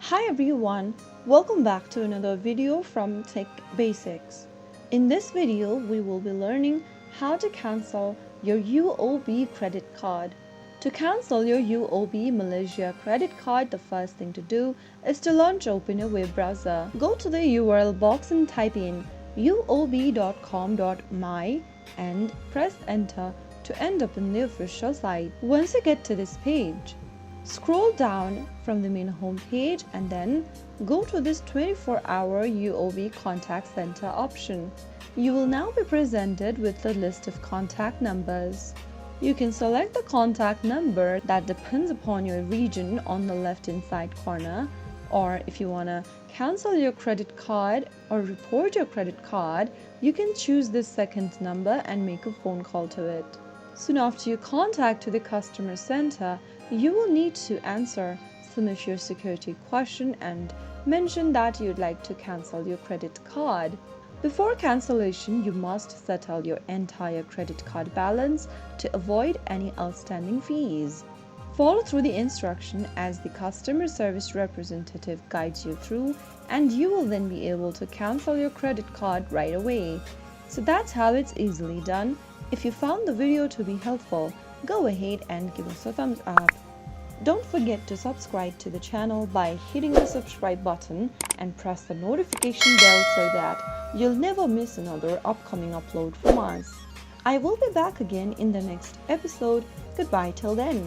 Hi everyone, welcome back to another video from Tech Basics. In this video, we will be learning how to cancel your UOB credit card. To cancel your UOB Malaysia credit card, the first thing to do is to open a web browser. Go to the URL box and type in uob.com.my and press enter to end up in the official site. Once you get to this page, scroll down from the main home page and then go to this 24-hour UOB contact center option. You will now be presented with a list of contact numbers. You can select the contact number that depends upon your region on the left inside corner, or if you want to cancel your credit card or report your credit card, you can choose this second number and make a phone call to it. Soon after you contact to the customer center, you will need to answer some of your security questions and mention that you'd like to cancel your credit card. Before cancellation, you must settle your entire credit card balance to avoid any outstanding fees. Follow through the instruction as the customer service representative guides you through, and you will then be able to cancel your credit card right away. So that's how it's easily done. If you found the video to be helpful, go ahead and give us a thumbs up. Don't forget to subscribe to the channel by hitting the subscribe button and press the notification bell so that you'll never miss another upcoming upload from us. I will be back again in the next episode. Goodbye till then.